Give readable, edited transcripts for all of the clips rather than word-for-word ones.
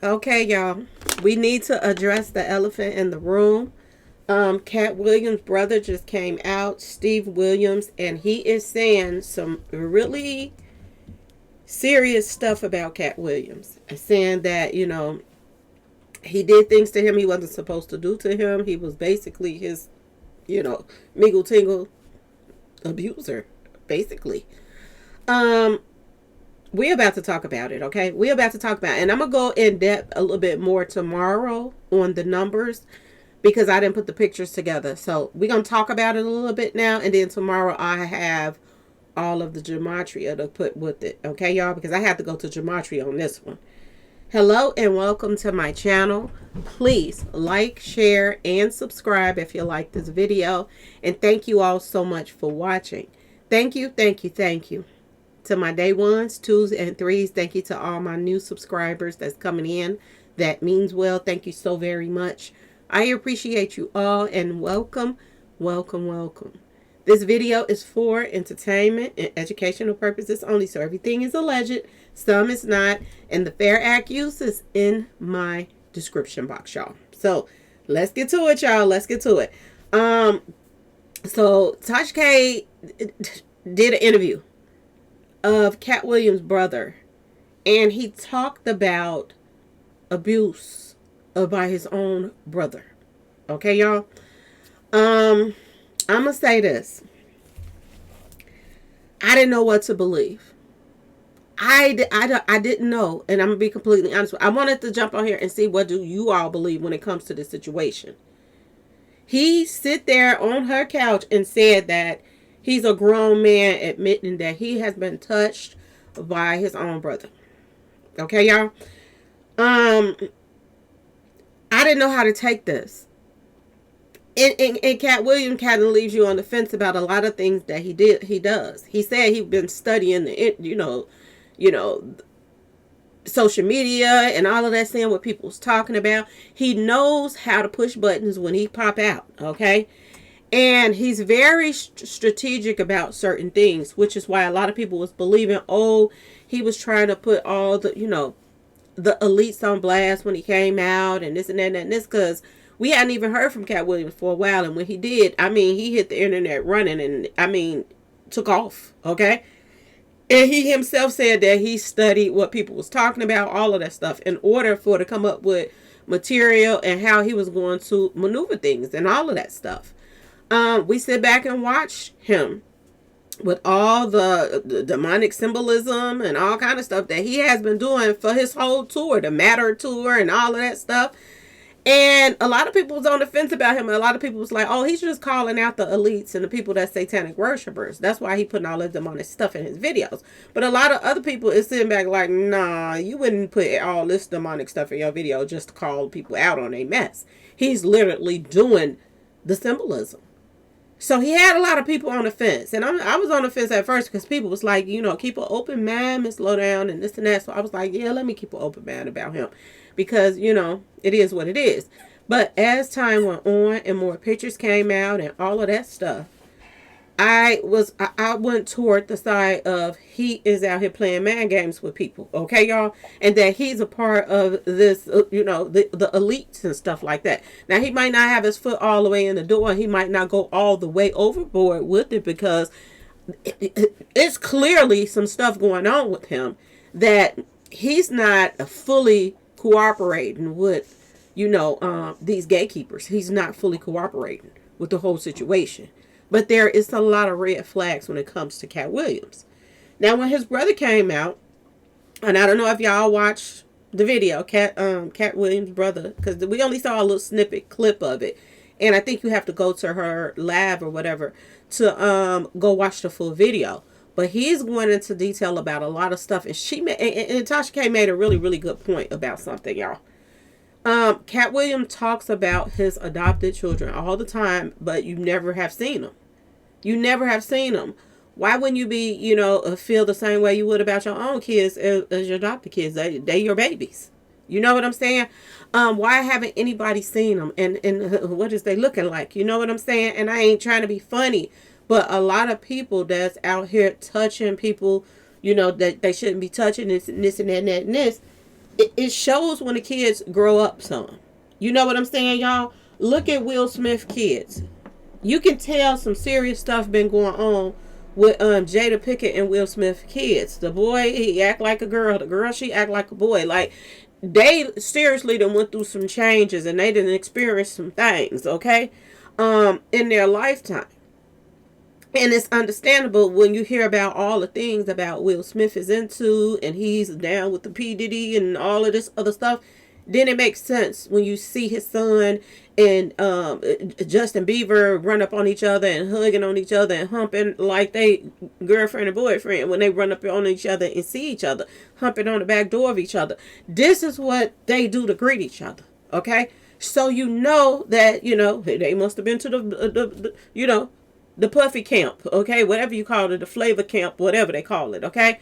Okay, y'all. We need to address the elephant in the room. Katt Williams' brother just came out, Steve Williams, and he is saying some really serious stuff about Katt Williams. Saying that, he did things to him he wasn't supposed to do to him. He was basically his, mingle tingle abuser, basically. Um, we're about to talk about it, okay? We're about to talk about it. And I'm going to go in depth a little bit more tomorrow on the numbers because I didn't put the pictures together. So we're going to talk about it a little bit now. And then tomorrow I have all of the gematria to put with it, okay, y'all? Because I have to go to gematria on this one. Hello and welcome to my channel. Please like, share, and subscribe if you like this video. And thank you all so much for watching. Thank you, thank you, thank you. To my day ones, twos, and threes, thank you to all my new subscribers that's coming in. That means well. Thank you so very much. I appreciate you all and welcome, welcome, welcome. This video is for entertainment and educational purposes only, so everything is alleged, some is not, and the fair act use is in my description box, y'all. So let's get to it, y'all. Let's get to it. So Tasha K did an interview of Katt Williams' brother, and he talked about abuse by his own brother. Okay, y'all. I'm gonna say this. I didn't know what to believe. I didn't know, and I'm gonna be completely honest. I wanted to jump on here and see what do you all believe when it comes to this situation. He sit there on her couch and said that he's a grown man admitting that he has been touched by his own brother. Okay, y'all? I didn't know how to take this. And Katt Williams kind of leaves you on the fence about a lot of things that he does. He said he'd been studying social media and all of that, saying what people's talking about. He knows how to push buttons when he pop out, okay? And he's very strategic about certain things, which is why a lot of people was believing, oh, he was trying to put all the, the elites on blast when he came out and this and that and this, because we hadn't even heard from Katt Williams for a while. And when he did, he hit the internet running and, took off, okay? And he himself said that he studied what people was talking about, all of that stuff, in order to come up with material and how he was going to maneuver things and all of that stuff. We sit back and watch him with all the demonic symbolism and all kind of stuff that he has been doing for his whole tour, the Matter tour and all of that stuff. And a lot of people was on the fence about him. And a lot of people was like, oh, he's just calling out the elites and the people that's satanic worshipers. That's why he putting all that demonic stuff in his videos. But a lot of other people is sitting back like, nah, you wouldn't put all this demonic stuff in your video just to call people out on a mess. He's literally doing the symbolism. So he had a lot of people on the fence. And I was on the fence at first because people was like, keep an open mind and slow down and this and that. So I was like, yeah, let me keep an open mind about him. Because, it is what it is. But as time went on and more pictures came out and all of that stuff, I went toward the side of he is out here playing mind games with people. Okay, y'all? And that he's a part of this, the elites and stuff like that. Now, he might not have his foot all the way in the door. He might not go all the way overboard with it because it's clearly some stuff going on with him that he's not fully cooperating with, these gatekeepers. He's not fully cooperating with the whole situation. But there is a lot of red flags when it comes to Katt Williams. Now, when his brother came out, and I don't know if y'all watched the video, Katt Williams' brother, because we only saw a little snippet clip of it. And I think you have to go to her live or whatever to go watch the full video. But he's going into detail about a lot of stuff. And and Tasha K made a really, really good point about something, y'all. Katt Williams talks about his adopted children all the time, but you never have seen them. You never have seen them. Why wouldn't you be, feel the same way you would about your own kids as your adopted kids? They your babies. You know what I'm saying? Why haven't anybody seen them? And what is they looking like? You know what I'm saying? And I ain't trying to be funny, but a lot of people that's out here touching people, that they shouldn't be touching this and that and that and this. it shows when the kids grow up some. You know what I'm saying, y'all? Look at Will Smith kids. You can tell some serious stuff been going on with Jada Pinkett and Will Smith kids. The boy, he act like a girl. The girl, she act like a boy. Like, they seriously done went through some changes and they didn't experience some things, okay? In their lifetime. And it's understandable when you hear about all the things about Will Smith is into and he's down with the P. Diddy and all of this other stuff. Then it makes sense when you see his son and Justin Bieber run up on each other and hugging on each other and humping like they girlfriend and boyfriend when they run up on each other and see each other, humping on the back door of each other. This is what they do to greet each other, okay? So you know that, they must have been to the puffy camp, okay? Whatever you call it, the flavor camp, whatever they call it, okay?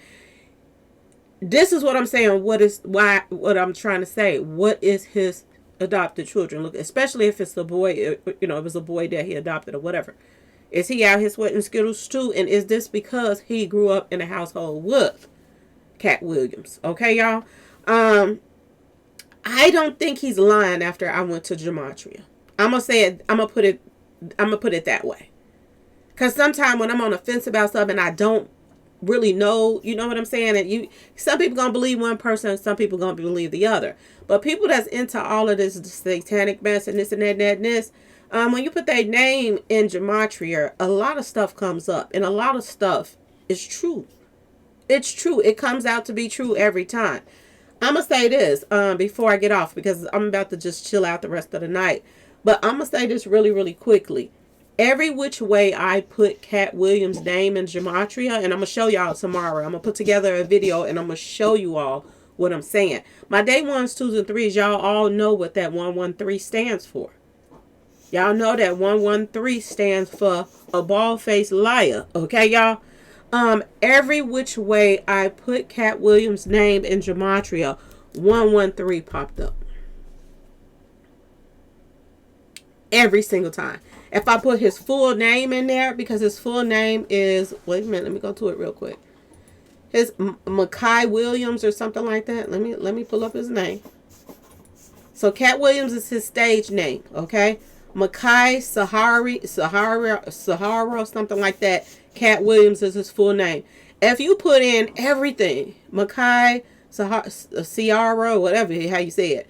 This is what I'm saying. What I'm trying to say. What is his adopted children? Look, especially if it's a boy, if it's a boy that he adopted or whatever. Is he out here sweating Skittles too? And is this because he grew up in a household with Katt Williams? Okay, y'all? I don't think he's lying after I went to gematria. I'm gonna put it that way. Because sometimes when I'm on the fence about something, I don't really know, you know what I'm saying? And some people gonna believe one person, some people gonna believe the other. But people that's into all of this satanic mess and this and that and this, when you put their name in gematria, a lot of stuff comes up, and a lot of stuff is true. It's true. It comes out to be true every time. I'm gonna say this before I get off, because I'm about to just chill out the rest of the night. But I'm gonna say this really, really quickly. Every which way I put Katt Williams' name in gematria, and I'm going to show y'all tomorrow. I'm going to put together a video and I'm going to show you all what I'm saying. My day 1s, 2s, and 3s, y'all all know what that 113 stands for. Y'all know that 113 stands for a bald-faced liar. Okay, y'all? Every which way I put Katt Williams' name in gematria, 113 popped up. Every single time. If I put his full name in there, because his full name is, wait a minute, let me go to it real quick. His Katt Williams or something like that. Let me pull up his name. So Katt Williams is his stage name, okay? Makai Sahara, something like that. Katt Williams is his full name. If you put in everything, Makai Sahara, whatever how you say it,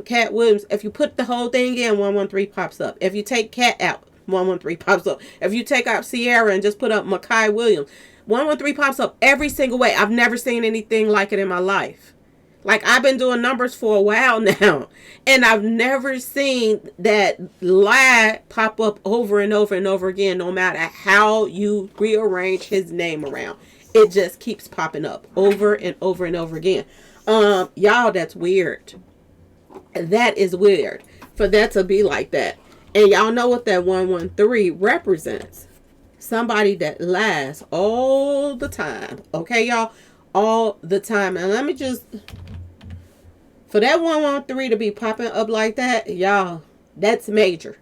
Katt Williams, if you put the whole thing in, 113 pops up. If you take Katt out, 113 pops up. If you take out Sierra and just put up Makai Williams, 113 pops up every single way. I've never seen anything like it in my life. Like, I've been doing numbers for a while now, and I've never seen that lie pop up over and over and over again, no matter how you rearrange his name around. It just keeps popping up over and over and over again. Y'all, that's weird. That is weird for that to be like that. And y'all know what that 113 represents. Somebody that lies all the time. Okay, y'all? All the time. And let me just, for that 113 to be popping up like that, y'all, that's major.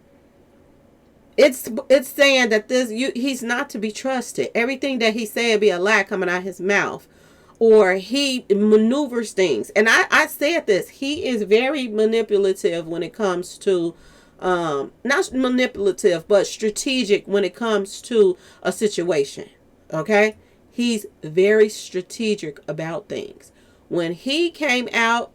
It's saying that he's not to be trusted. Everything that he said be a lie coming out his mouth. Or he maneuvers things. And I said this. He is very manipulative when it comes to, not manipulative, but strategic when it comes to a situation. Okay? He's very strategic about things. When he came out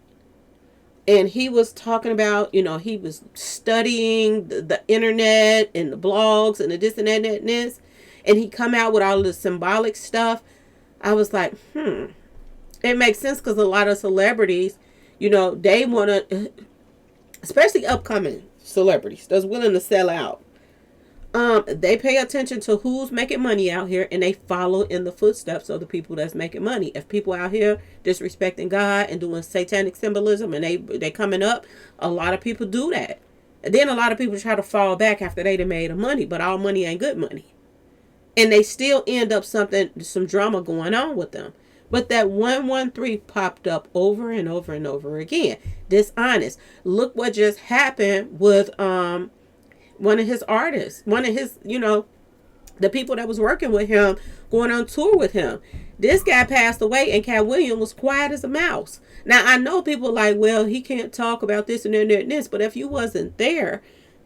and he was talking about, he was studying the internet and the blogs and the this and that and this. And he come out with all the symbolic stuff. I was like, it makes sense, because a lot of celebrities, they want to, especially upcoming celebrities that's willing to sell out. They pay attention to who's making money out here, and they follow in the footsteps of the people that's making money. If people out here disrespecting God and doing satanic symbolism and they coming up, a lot of people do that. And then a lot of people try to fall back after they done made money, but all money ain't good money. And they still end up some drama going on with them. But that 113 popped up over and over and over again. Dishonest. Look what just happened with one of his artists. One of his, The people that was working with him, going on tour with him. This guy passed away, and Katt Williams was quiet as a mouse. Now, I know people like, well, he can't talk about this and that and this, but if you wasn't there,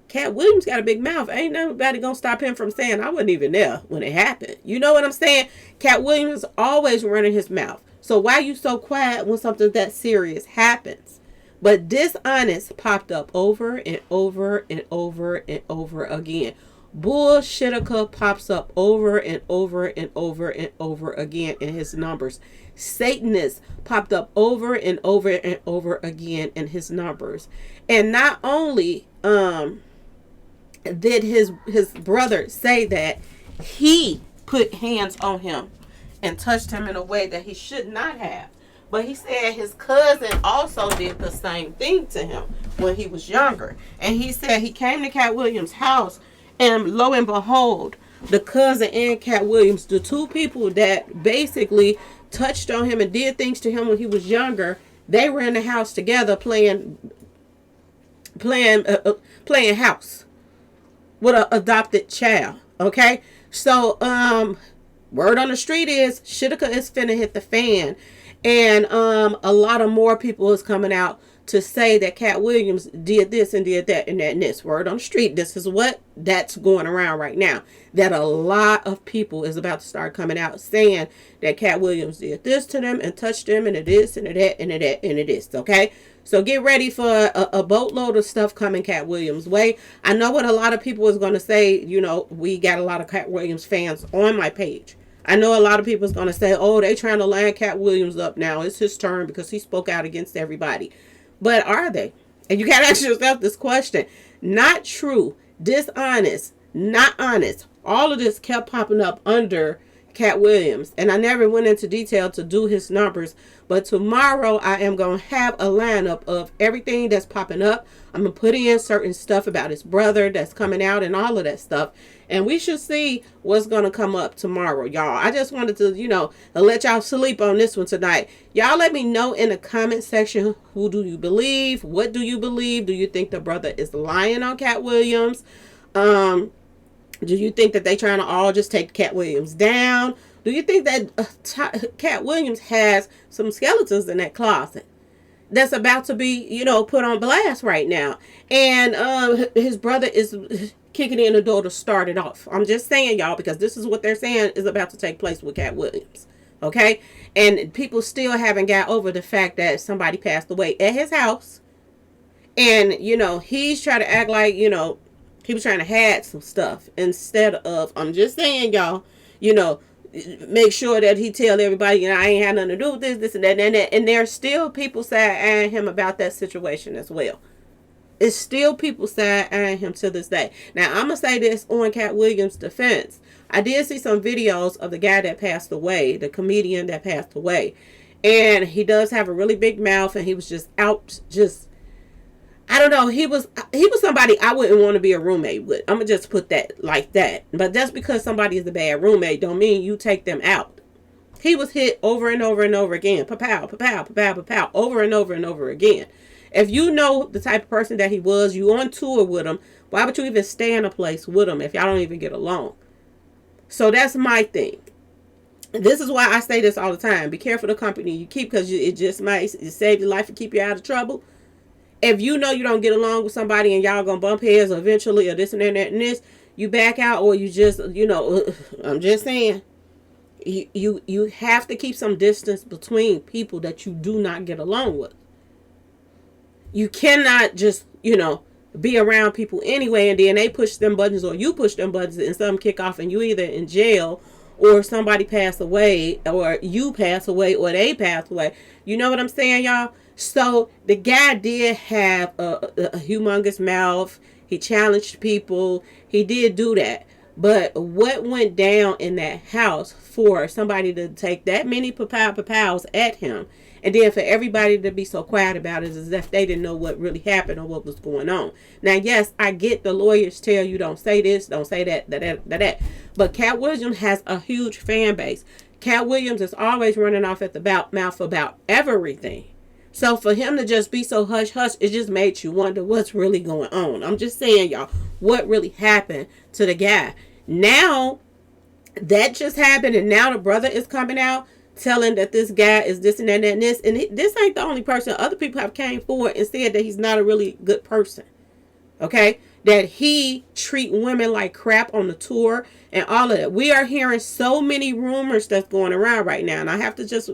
Katt Williams got a big mouth. Ain't nobody gonna stop him from saying, I wasn't even there when it happened. You know what I'm saying? Katt Williams is always running his mouth. So why are you so quiet when something that serious happens? But dishonest popped up over and over and over and over again. Bullshitica pops up over and over and over and over again in his numbers. Satanist popped up over and over and over again in his numbers. And not only did his brother say that he put hands on him and touched him in a way that he should not have, but he said his cousin also did the same thing to him when he was younger. And he said he came to Katt Williams' house, and lo and behold, the cousin and Katt Williams, the two people that basically touched on him and did things to him when he was younger, they were in the house together playing house with an adopted child. Okay, so word on the street is Shitika is finna hit the fan, and a lot of more people is coming out to say that Katt Williams did this and did that and that and this. Word on the street, this is what that's going around right now. That a lot of people is about to start coming out saying that Katt Williams did this to them and touched them and it is and it that and it that and it is. Okay, so get ready for a boatload of stuff coming Katt Williams' way. I know what a lot of people is going to say. You know, we got a lot of Katt Williams fans on my page. I know a lot of people is going to say, oh, they trying to line Katt Williams up now. It's his turn because he spoke out against everybody. But are they? And you got to ask yourself this question. Not true, dishonest, not honest. All of this kept popping up under Katt Williams. And I never went into detail to do his numbers. But tomorrow I am going to have a lineup of everything that's popping up. I'm going to put in certain stuff about his brother that's coming out and all of that stuff. And we should see what's going to come up tomorrow, y'all. I just wanted to, let y'all sleep on this one tonight. Y'all let me know in the comment section, who do you believe? What do you believe? Do you think the brother is lying on Katt Williams? Do you think that they trying to all just take Katt Williams down? Do you think that Katt Williams has some skeletons in that closet that's about to be, put on blast right now? And his brother is kicking in the door to start it off. I'm just saying, y'all, because this is what they're saying is about to take place with Katt Williams. Okay? And people still haven't got over the fact that somebody passed away at his house. And, he's trying to act like, he was trying to hide some stuff instead of, I'm just saying, y'all, make sure that he tell everybody, I ain't had nothing to do with this and that and that. And there's still people side-eyeing him about that situation as well. It's still people side-eyeing him to this day. Now, I'm going to say this on Katt Williams' defense. I did see some videos of the guy that passed away, the comedian that passed away. And he does have a really big mouth, and he was I don't know. He was somebody I wouldn't want to be a roommate with. I'm going to just put that like that. But just because somebody is a bad roommate don't mean you take them out. He was hit over and over and over again. Pa-pow, pa-pow, pa-pow, pa-pow, over and over and over again. If you know the type of person that he was, you on tour with him, why would you even stay in a place with him if y'all don't even get along? So that's my thing. This is why I say this all the time. Be careful the company you keep, because it just might save your life and keep you out of trouble. If you know you don't get along with somebody and y'all gonna bump heads eventually or this and that and this, you back out, or you just, I'm just saying, you have to keep some distance between people that you do not get along with. You cannot just, be around people anyway, and then they push them buttons or you push them buttons and something kick off and you either in jail or somebody pass away or you pass away or they pass away. You know what I'm saying, y'all? So the guy did have a humongous mouth. He challenged people. He did do that. But what went down in that house for somebody to take that many pows at him, and then for everybody to be so quiet about it as if they didn't know what really happened or what was going on. Now, yes, I get the lawyers tell you don't say this, don't say that. But Katt Williams has a huge fan base. Katt Williams is always running off at the mouth about everything. So for him to just be so hush-hush, it just made you wonder what's really going on. I'm just saying, y'all, what really happened to the guy. Now, That just happened, and now the brother is coming out telling that this guy is this and that and this. And this ain't the only person. Other people have came forward and said that he's not a really good person. Okay? That he treat women like crap on the tour and all of that. We are hearing so many rumors that's going around right now. And I have to just,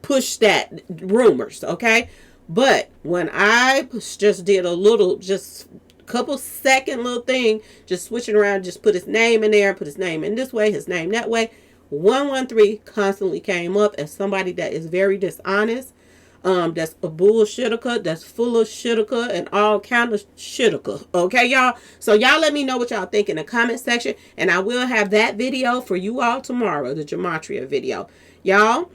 push that rumors, okay? But when I just did a little, just couple second little thing, just switching around, just put his name in there, put his name in this way, his name that way, 113 constantly came up as somebody that is very dishonest, that's a bullshitter, that's full of shitter and all kind of shitter. Okay, y'all? So y'all let me know what y'all think in the comment section, and I will have that video for you all tomorrow, the gematria video. Y'all,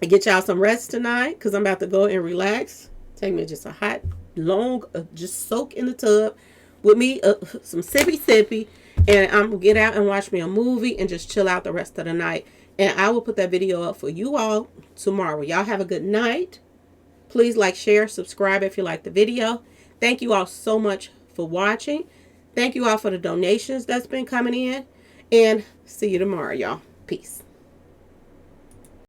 get y'all some rest tonight, because I'm about to go and relax. Take me just a hot, long, just soak in the tub with me, some sippy, and I'm going to get out and watch me a movie and just chill out the rest of the night. And I will put that video up for you all tomorrow. Y'all have a good night. Please like, share, subscribe if you like the video. Thank you all so much for watching. Thank you all for the donations that's been coming in. And see you tomorrow, y'all. Peace.